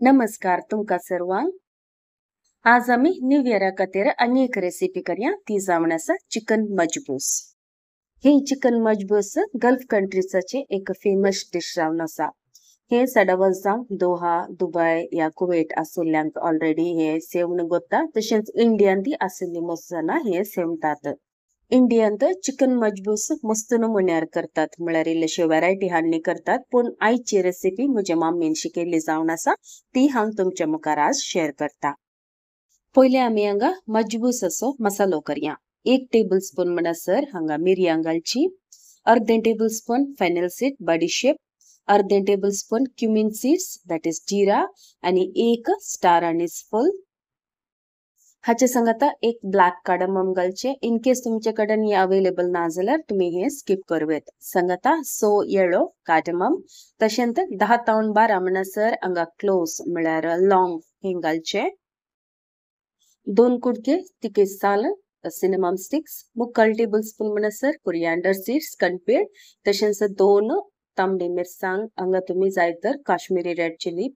नमस्कार तुमका सर्वांक. आज आम्ही न्यू इयरा खातीर आनी एक रेसिपी करया. ती जावन आसा चिकन मजबूस. हे चिकन मजबूस गल्फ कंट्रीजचे एक फेमस डिश जावन आसा. हे सडवस जावन दोहा, दुबय या कुवेट आसुल्ल्यांक ऑलरेडी हे सेवन गोता. तशेंच इंडियान ती आसुल्ली मस्त जाणां हे सेवतात. इंडियान तर चिकन मजबूस मस्त नमुन्यार करतात. म्हळ्यार इल्लेशे व्हरायटी हाडणी करतात. पूण आयची रेसिपी म्हज्या मम्मीन शिकयल्ली जावन आसा. ती हांव तुमच्या मुखार आज शेअर करता. पहिले आमी हांगा मजबूस असो मसालो करया. 1 टेबल स्पून म्हणसर हांगा मिरयां घालची, अर्धे टेबल स्पून फेनल सीड बडीशेप, अर्धे tablespoon cumin seeds that is jeera आणि 1 स्टार अनीस फूल. हाचे संग आता 1 ब्लॅक कार्डमम घालचे. इन केस तुमचे कडेन हे अवेलेबल ना जाल्यार तुम्ही हे स्किप करवेत. संगता सो येळो कार्डमम. तशेंच 10 तावन 12 म्हणसर हांगा क्लोव्स म्हळ्यार लॉंग हे घालचे. 2 कुडके तिके साल सिनेमम स्टिक्स, 3 टेबल स्पून म्हणसर कोरिएंडर सीड्स कणपीळ. तशेंच 2 तांबडी मिरसांग. हांगा तुम्ही जाय तर काश्मीरी रेड चिली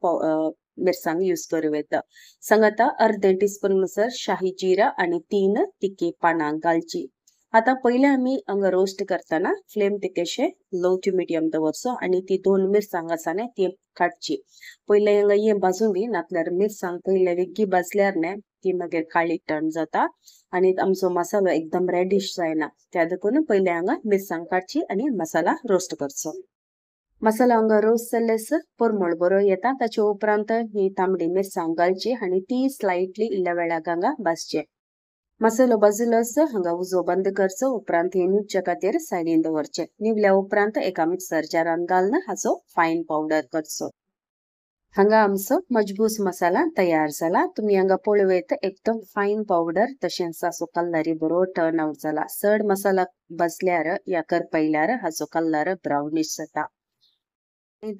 मिरसांग यूज करूं. संगता अर्धे टीस्पून म्हणसर शाही जिरा आणि 3 तिके पानां घालची. आता पहिले आम्ही हांगा रोस्ट करताना फ्लेम तिकेशे लो टू मिडियम दवरचो आणि ती 2 मिरसांग आसा न्हय ती काडची. पहिले हांगा हे भाजून घे, नातल्यार मिरसांग पहिले वेग्गी भाजल्यार न्हय ती मागीर काळी टर्न जाता आणि आमचो मसालो एकदम रेडिश जायना. त्या देखून पहिले हांगा मिरसांग काडची आणि मसाला रोस्ट करचो. मसाला हांगा रोस्ट जाल्लेस परमळ बरो येता. ताचे उपरांत ही तांबडी मिरसांग घालची आणि ती स्लाइटली इल्ल्या वेळाक हांगा भाजचे. मसालो भाजलोस हांगा उजो बंद करचो. उपरांत हे न्हिदच्या खातीर सायडीन दवरचे. निवल्या उपरांत एका मिक्सर जारान घालून हाचो फायन पावडर करचो. हांगा आमचो मजबूस मसाला तयार जाला. तुम्ही हांगा पळयत एकदम फायन पावडर. तशेंच हाचो कलरय बरो टर्न आउट जाला. चड मसाला भाजल्यार या करपयल्यार हाचो कलर ब्राउनिश जाता.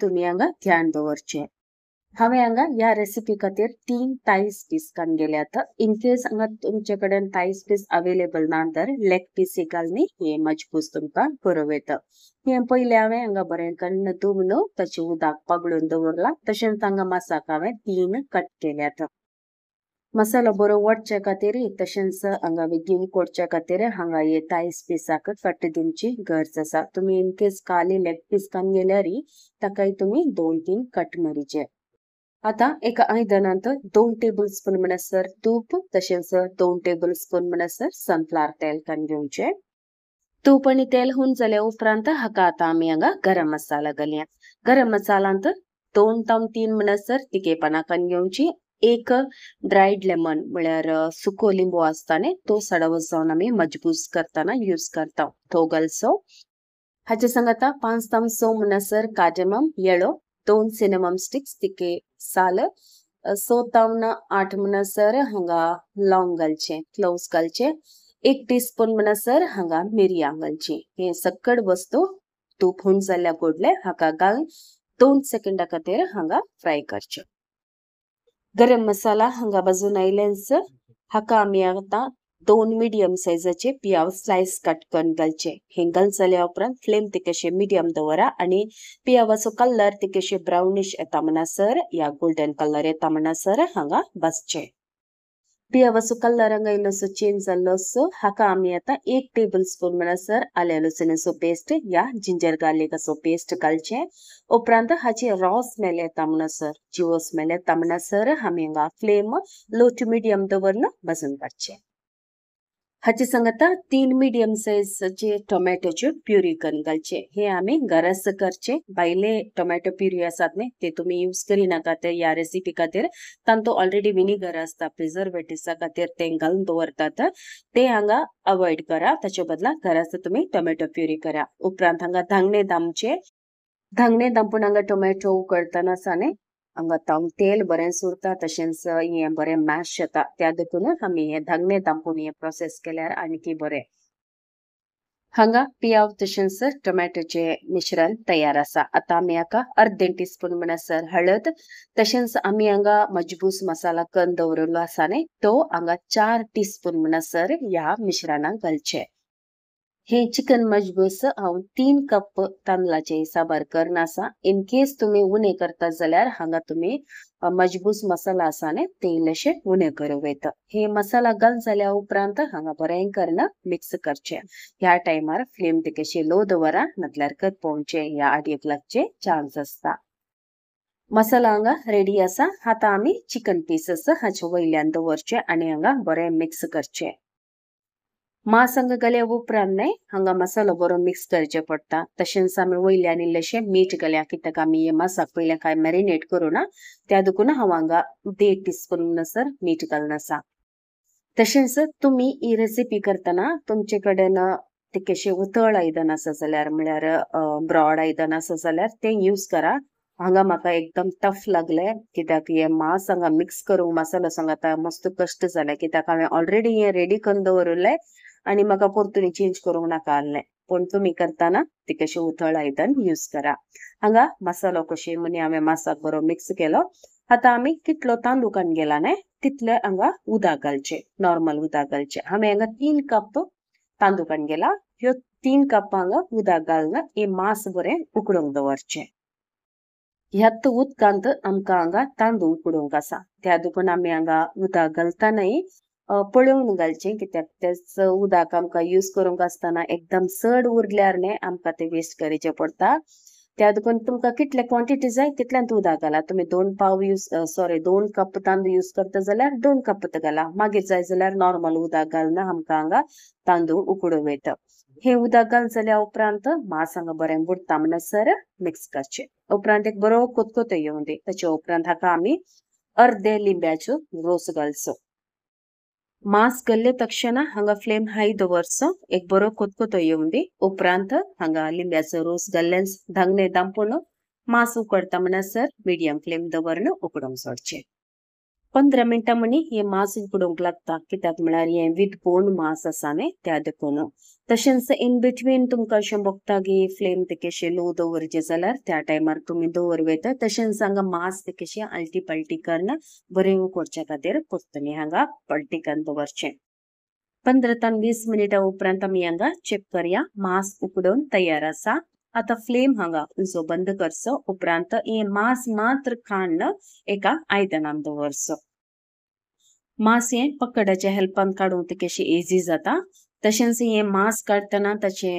तुम्ही हांगा ध्यान दवरचे. हांवें हांगा ह्या रेसिपी खातीर 3 थायस पीस काडलेल्यात. इन केस हांगा तुमचे कडेन थायस पीस अवेलेबल ना तर लेग पीस घालून हे मजबूस तुमकां पुरवयत. हे पहिले हांवें हांगा बरें कन्न धुवन ताचे उदक पगडून दवरला. तशेंच हांगा मसाक हांवें 3 कट केल्यात. मसालो बरो वटचे खातीर तशेंच हांगा बेगीन कोडचे खातीर हांगा हे थायस पीसाक कट दिवची गरज आसा. तुम्ही इन केस खाली लेग पीस कान गेल्यार ताकाय तुम्ही 2-3 कट मारीचे. आता एका आयदनांत 2 टेबल स्पून म्हणसर तूप तशेंच 2 टेबल स्पून म्हणसर सनफ्लावर तेल कान घेवचे. तूप आणि तेल होऊन जाल्या उपरांत हाका आता आमी हांगा गरम मसाला घालया. गरम मसालांत 2 तावन 3 म्हणसर तिके पानां कान घेवची. 1 ड्रायड लेमन म्हळ्यार सुको लिंबू आसता न्हय तो सडवस जावन आमी मजबूस करताना यूज करता तो घालचो. हाचे संग आता 5 तावन 6 म्हणसर कार्डमम येळो, 2 सिनेमम स्टिक्स तिके साल, 6 तावन 8 म्हणसर हांगा लॉंग घालचे, क्लोव्स घालचे. 1 टीस्पून म्हणसर हांगा मिरयां घालची. हे सकड वस्तू तूप होऊन जाल्ल्या गोडले हाका घालून 2 सेकंडा खातीर हांगा फ्राय करचे. गरम मसाला हांगा भाजून आयलेच हाका आमी आता 2 मिडियम सायजाचे पियाव स्लाइस कट करून घालचे. हे घाल जाल्या उपरांत फ्लेम तिकेशे मिडियम दवरा आणि पियावाचो कलर तिकेशे ब्राउनिश येता म्हणसर या गोल्डन कलर येता म्हणसर हांगा भाजचे. पियावाचो कलर हांगा इल्लोसो चेंज जाल्लो हाका आमी आता 1 टेबल स्पून म्हणसर आले लसणाचो पेस्ट या जिंजर गार्लिकाचो पेस्ट घालचे. उपरांत हाची रॉ स्मेल येता म्हणसर जिवो स्मेल येता म्हणसर आमी हांगा फ्लेम लो टू मिडियम दवरून भाजून काडचे. हाचे संग आता 3 मिडियम साइजचे टोमॅटोचे प्युरी करून घालचे. हे आमी घराच करचे. भायले टोमॅटो प्युरी आसात न्हय ते तुम्ही यूज करी नाका ते या रेसिपी खातीर. तांतो ऑलरेडी विनिगर आसता प्रिझर्वेटिव्सा खातीर ते घालून दवरतात. ते हांगा अवॉइड करा. ताचे बदला घराच तुम्ही टोमॅटो प्युरी करा. उपरांत हांगा धांगणे दामचे. धांगणे दांपून हांगा टोमॅटो उकडताना आसा न्हय हांगा तावन तेल बरें सुरता तशेंच हे बरें मॅश जाता. त्या देखून आमी हे धांगणे दांपून हे प्रोसेस केल्यार आणखी बरें. हांगा पियाव तशेंच टोमॅटोचे मिश्रण तयार आसा. आता आमी हाका अर्धे टीस्पून म्हणसर हळद तशेंच आमी हांगा मजबूस मसाला करून दवरलो आसा न्हय तो हांगा 4 टीस्पून म्हणसर ह्या मिश्रणाक घालचे. हे चिकन मजबूस हांव 3 कप तांदळाचे हिसाबार करना आसा. इन केस तुम्ही उणे करता जाल्यार हांगा तुम्ही मजबूस मसाला आसा न्ही ते इल्लेशे उणे करूं येता. हे मसाला घाल जाल्या उपरांत हांगा बरें करून मिक्स करचे. ह्या टायमार फ्लेम तेकेशी लो दवरा नातल्यार करपोवचे या आडयेक लागचे चान्स आसता. मसाला हांगा रेडी आसा. आतां आमी चिकन पीसेस हाचे वयल्यान दवरचे आनी हांगा बरें मिक्स करचे. मांस हांगा घाल्या उपरांत न्हय हांगा मसालो बरो मिक्स करचे पडटा. तशेंच आमी वयल्यान इल्लेशें मीठ घाल्या कित्याक आमी हे मांसाक पयलें काय मॅरिनेट करूं ना. त्या देखून हांव हांगा 1.5 टीस्पून म्हणसर मीठ घालून आसा. तशेंच तुम्ही ही रेसिपी करतना तुमचे कडेन तिकेशें उथळ आयदन आसा जाल्यार म्हळ्यार ब्रॉड आयदन आसा जाल्यार ते यूज करा. हांगा म्हाका एकदम टफ लागले कित्याक हे मांस हांगा मिक्स करूंक मसालो सांगता मस्त कश्ट जाले कित्याक हांवें ऑलरेडी हे रेडी करून दवरले आनी म्हाका परतून चेंज करूंक नाका आहलें. पण तुम्ही करताना तिकेशें उथळ आयदन यूज करा. हांगा मसालो कशे म्हणी हांवें मांसाक बरो मिक्स केलो. आतां आमी कितलो तांदूळ काडून गेला न्हय तितले हांगा उदक घालचे. नॉर्मल उदक घालचे. हांवें हांगा 3 कप तांदूळ काडून गेला. ह्यो 3 कप हांगा उदक घालून हे मांस बरें उकडूंक दवरचे. ह्यात उदकांत आमकां हांगा तांदूळ उकडूंक आसा. त्या देखून आमी हांगा उदक घालतानाय पळोवन घालचें कित्याक तेच उदक आमकां यूज करूंक आसतना एकदम चड उरल्यार न्हय आमकां ते वेस्ट करचें पडटा. त्या देखून तुमकां कितले क्वॉन्टिटी जाय तितल्यांत उदक घाला. तुम्ही 2 कप तांदूळ यूज करता जाल्यार 2 कप घाला. मागीर जाय जाल्यार नॉर्मल उदक घालून आमकां हांगा तांदूळ उकडूं येता. हे उदक घाल जाल्या उपरांत मांस हांगा बरें बुडटा म्हणसर मिक्स करचे. उपरांत एक बरो कोतकोतो येवं दी. ताचे उपरांत हाका आमी अर्दे लिंब्याचो रोस घालचो. मांस घाल्ले तक्षण हांगा फ्लेम हाय दवरचो. एक बरो कोतकोतो येवं दी. उपरांत हांगा लिंब्याचो रोस घाल्ल्यान धांगणे दांपून मांस उकडटा म्हणसर मिडियम फ्लेम दवरून उकडूंक सोडचे. 15 मिनटां म्हणी हे मांस उकडूंक लागता कित्याक म्हळ्यार हे विथ बोन मांस आसा न्हय त्या देखून. तशेंच इन बिटवीन तुमकां अशें भोगता की फ्लेम तेकेशें लो दवरचे जाल्यार त्या टायमार तुमी दवरवेता. तशेंच हांगा मांस तेकेशें आल्टी पल्टी करून बरें उकडचे खातीर परतून हांगा पल्टी करून दवरचें. 15 ते 20 मिनिटां उपरांत आमी हांगा चेक करया. मांस उकडून तयार आसा. आतां फ्लेम हांगा उजो बंद करचो. उपरांत हे मांस मात्र काडून एका आयदनान दवरचो. मांस हे पकडाच्या हेल्पान काडूंक तेकेशें इजी जाता. तशेंच हे मांस काडटना ताचे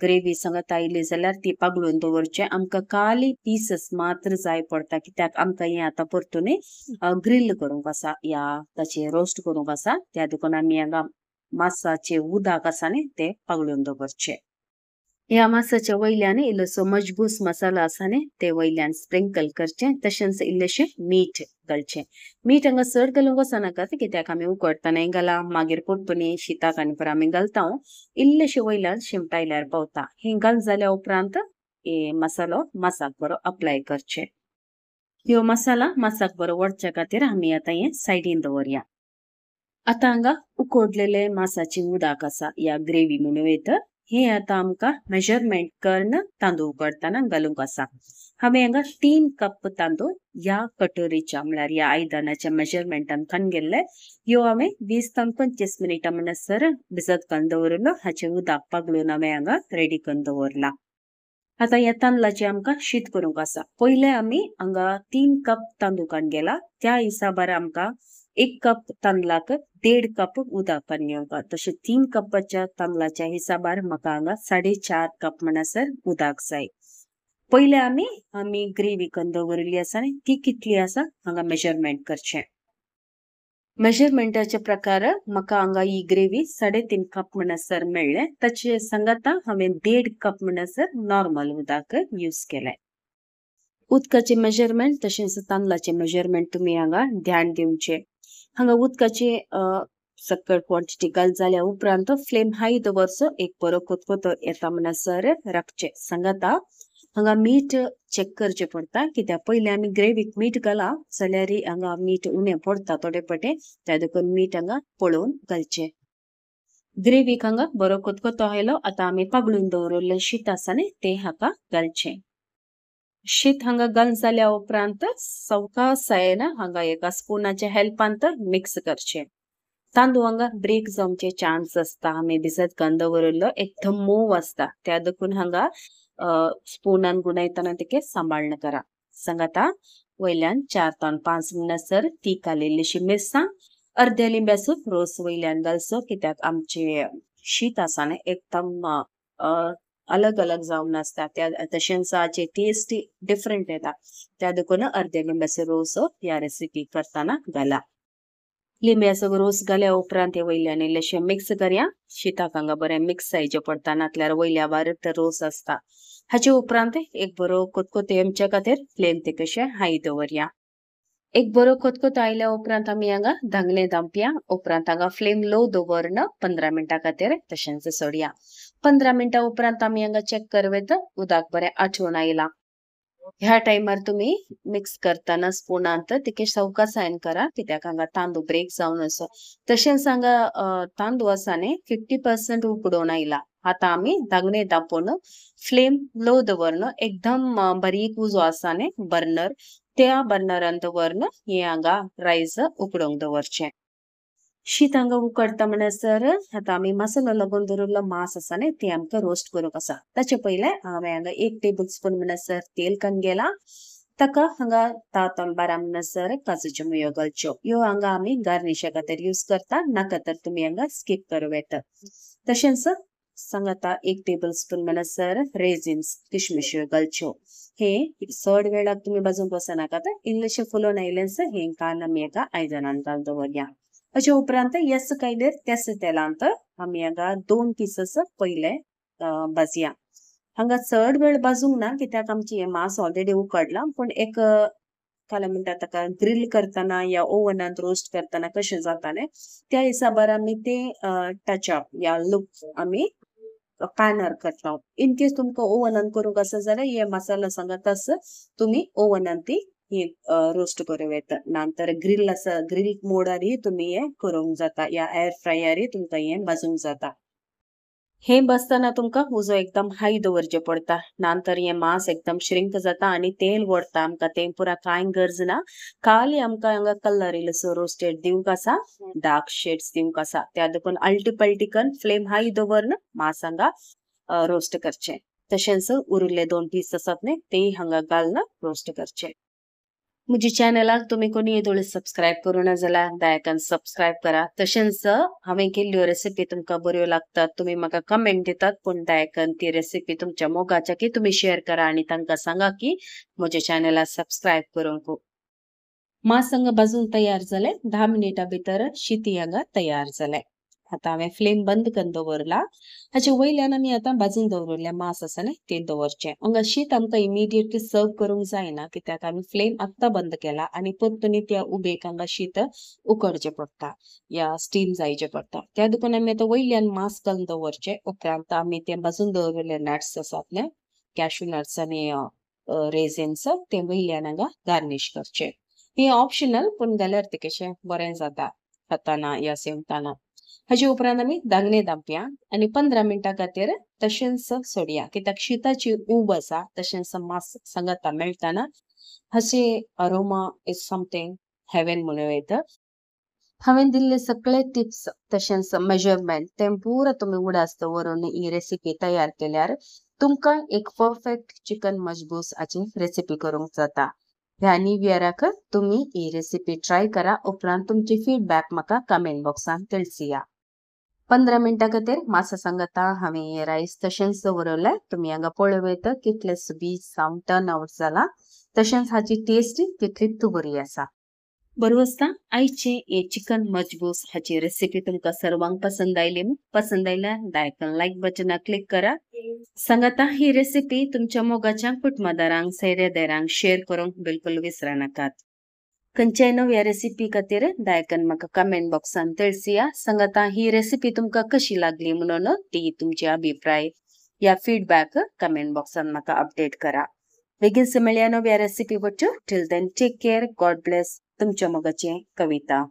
ग्रेवी सांगत आयली जाल्यार ती पागळून दवरचे. आमकां खाली पीसस मात्र जाय पडटा कित्याक आमकां हे आतां परतून ग्रिल करूंक आसा या ताचे रोस्ट करूंक आसा. त्या देखून आमी हांगा मांसाचे उदक आसा न्हय ते पागळून दवरचे. ह्या मांसाच्या वयल्यान इल्लोसो मजबूस मसाला आसा न्हय ते वयल्यान स्प्रिंकल करचे. तशेंच इल्लेशें मीठ घालचें. मीठ हांगा चड घालूंक वचनाका कित्याक आमी उकडटनाय घाला मागीर परतून शीताक आनी परत आमी घालता. इल्लेशें वयल्यान शिमटायल्यार पावता. हें घाल जाल्या उपरांत हे मसालो मांसाक बरो अप्लाय करचे. ह्यो मसाला मांसाक बरो वळच्या खातीर आमी आतां हें सायडीन दवरया. आतां हांगा उकडलेले मांसाचे उदक आसा या ग्रेवी म्हणून येता. हे आतां आमकां मेजरमेंट करून तांदूळ उकडटना घालूंक आसा. हांवें हांगा 3 कप तांदूळ या कटोरीच्या म्हळ्यार या आयदनाच्या मेजरमेंटान काडून गेल्ले. ह्यो हांवें 20 ते 25 मिनिटां म्हणसर भिजत घालून दवरलो. हाचे उदक पागळून हांवें हांगा रेडी करून दवरला. आतां ह्या तांदळाचे आमकां शीत करूंक आसा. पयले आमी हांगा 3 कप तांदूळ काडून गेला. त्या हिसाबार आमकां 1 कप तांदळाक 1.5 कप उदक काडून घेवंक. तशें 3 कपाच्या तांदळाच्या हिसाबार म्हाका हांगा 4.5 कप म्हणसर उदक जाय. पयले आमी ग्रेवी करून दवरली आसा न्हय ती कितली आसा हांगा मेजरमेंट करचें. मेजरमेंटाच्या प्रकार म्हाका हांगा ही ग्रेवी 3.5 कप म्हणसर मेळ्ळे. ताचे सांगता हांवें 1.5 कप म्हणसर नॉर्मल उदक यूज केलें. उदकाचे मेजरमेंट तशेंच तांदळाचे मेजरमेंट तुमी हांगा ध्यान दिवचें. हांगा उदकाचे सकयल क्वॉन्टिटी घाल जाल्या उपरांत फ्लेम हाय दवरचो. एक बरो कोतकोतो येता म्हणसर राखचें. सांगता हांगा मीठ चेक करचें पडटा कित्याक पयलीं आमी ग्रेवीक मीठ घाला जाल्यार हांगा मीठ उणें पडटा थोडे पटे. त्या देखून मीठ हांगा पळोवन घालचें. ग्रेवीक हांगा बरो कोतकोतो आयलो. आतां आमी पागळून दवरलेलें शीत आसा न्हय तें हाका घालचें. शीत हांगा घाल जाल्या उपरांत सावकासायेन हांगा एका स्पुनाच्या हेल्पान मिक्स करचें. तांदूळांगा ब्रेक जावचे चान्स असता आम्ही भिजत घालून दवरलो एकदम मोव असता त्या देखून हांगा स्पूनान गुणायतना तिके सांबाळण करा. सांगाता वयल्यान 4 ते 5 मिनसर ती कालेलीशी मिरसांग अर्ध्या लिंब्याचो रोस वयल्यान घालचो कित्याक आमचे शीत आसा न्ही एकदम अलग अलग जावन आसता त्या तशेंच हाचे टेस्ट डिफरंट येता त्या देखून अर्ध्या लिंब्याचो रोस ह्या रेसिपी करताना घाला. लिंब्याचो रोस घाल्या उपरांत हे वयल्यान इल्लेशें मिक्स करया. शीताक हांगा बरें मिक्स जायचे पडटा नातल्यार वयल्या भायर तो रोस असता. हाचे उपरांत एक बरो कोतकोत येवचे खातीर फ्लेम तेकशें हाय दवरया. एक बरो कोतकोत आयल्या उपरांत आमी हांगा धांगलें धांपया. उपरांत हांगा फ्लेम लो दवरन 15 मिनटां खातीर तशेंच सोडया. 15 मिनटां उपरांत आमी हांगा चेक करवेत उदक बरें आठवून आयलां. ह्या टायमार तुम्ही मिक्स करताना स्पूनांत तिके सावकासायन करा कित्याक हांगा तांदूळ ब्रेक जावन असो. तशेंच हांगा तांदूळ आसा न्ही 50% उकडून आयला. आता आमी धांगणे धांपून फ्लेम लो दवरन एकदम बारीक उजो आसा न्ही बर्नर त्या बर्नरान दवरन हे हांगा रायस उकडोंक दवरचें. शीत हांगा उकडटा म्हणसर आता आमी मसालो लागून दवरिल्लो मांस आसा न्ही ते आमकां रोस्ट करूंक आसा. ताचे पयले हांवें हांगा 1 टेबल स्पून म्हणसर तेल घातलेला. ताका हांगा 10 ते 12 म्हणसर काजूच्यो मुयो घालच्यो. ह्यो हांगा आमी गार्निशा खातीर यूज करता नाका तर तुमी हांगा स्किप करूं येता. तशेंच सांगाता 1 टेबल स्पून म्हणसर रेझिन्स किशमिश्यो घालच्यो. हे चड वेळाक तुमी भाजूंक वचनाकात इल्लेशें फुलोवन आयलेंस हे कान आमी हाका आयदनांत घालून दवरया. हाचे उपरांत येस कायदेर त्याच तेलांत आमी हांगा 2 पीसस पयले भाजया. हांगा चड वेळ भाजूंक ना कित्याक आमची हे मांस ऑलरेडी उकडला पण एक काय म्हणटा ताका ग्रिल करतना या ओव्हनांत रोस्ट करतना कशें जातालें त्या हिसाबार आमी ते टचअप या लूक आमी पॅनर करता. इन केस तुमकां ओव्हनांत करूंक आसा जाल्यार हे मसाला सांगातास तुमी ओव्हनांत ती हे रोस्ट करूं येता. नंतर ग्रिल आसा ग्रिल मोडारय तुमी हे करूंक जाता या एअर फ्रायरय तुमकां हे भाजूंक जाता. हे बसताना तुमकां उजो एकदम हाय दवरचे पडटा नंतर हे मांस एकदम श्रिंक जाता आणि तेल वडता. आमकां तें पुरा कांय गरज ना. खाली आमकां हांगा कलर इल्लोसो रोस्टेड दिवंक आसा डार्क शेड्स दिवंक आसा त्या देखून अल्टी पल्टी करून फ्लेम हाय दवरन मांस हांगा रोस्ट करचें. तशेंच उरिल्ले 2 पीस आसात न्ही ते हांगा घालून रोस्ट करचे. म्हज्या चॅनलाक तुमी कोणी येदोळे सबस्क्रायब करूना जाल्यार दयाकन सबस्क्रायब करा. तशेंच हांवें केल्ल्यो रेसिपी तुमकां बऱ्यो लागतात तुमी म्हाका कमेंट दितात पण दयाकन ती रेसिपी तुमच्या मोगाच्या की तुमी शेअर करा आणि तांकां सांगा की म्हज्या चॅनलाक सबस्क्रायब करूंक. मांस हांगा भाजून तयार जालें 10 मिनिटां भितर शीत हांगा तयार जालें. आता हांवें फ्लेम बंद करून दवरला. हाचे वयल्यान आमी आतां भाजून दवरलें मांस आसा न्ही तें दवरचें. हांगा शीत आमकां इमिडिएटली सर्व करूंक जायना कित्याक आमी फ्लेम आत्तां बंद केला आनी परतून त्या उबेक हांगा शीत उकडचें पडटा या स्टीम जायचें पडटा. त्या देखून आमी आतां वयल्यान मांस घालून दवरचें. उपरांत आमी ते भाजून दवरलेले नट्स आसात न्ही कॅश्यू नट्स आनी रेझिन्स ते वयल्यान हांगा गार्निश करचें. हे ऑप्शनल पण घाल्यार ते कशें बरें जाता खाताना या सेवताना. हाचे उपरांत आमी धांगणे धांपया आनी 15 मिनटां खातीर तशेंच सोडया कित्याक शीताची ऊब आसा तशेंच मांस सांगाता मेळटाना हाचे अरोमा इज समथिंग हेवन म्हणून येता. हांवें दिल्ले सगळे टिप्स तशेंच मेजरमेंट ते पुरो तुमी उडास दवरून ही रेसिपी तयार केल्यार तुमकां एक परफेक्ट चिकन मजबूस हाची रेसिपी करूंक जाता. ह्या न्यू इयराक तुमी ही रेसिपी ट्राय करा. उपरांत तुमचे फीडबॅक म्हाका कमेंट बॉक्सांत कळसिया. 15 मिनटां खातीर मांसा सांगाता हांवें हे रायस तशेंच दवरलें. तुमी हांगा पळोवं येता कितले सुबीज जावन टर्न आउट जाला. तशेंच हाची टेस्ट तितलीच बरी आसा. बरों आसता आयचे हे चिकन मजबूस हाची रेसिपी तुमकां सर्वांक पसंद आयली. पसंद आयल्यार दयाकन लायक बटना क्लिक करा. सांगाता ही रेसिपी तुमच्या मोगाच्या कुटुंबदारांक सैरेदारांक शेअर करूंक बिलकुल विसरा नाकात. खंयच्याय नव्या रेसिपी खातीर दयाकन म्हाका कमेंट बॉक्सांत कळसिया. सांगाता ही रेसिपी तुमकां कशी लागली म्हणून ती तुमचे अभिप्राय या फीडबॅक कमेंट बॉक्सांत म्हाका अपडेट करा. बेगीन मेळया नव्या रेसिपी वच्चो. Till then take care. God bless. तुमच्या मोगाची कविता.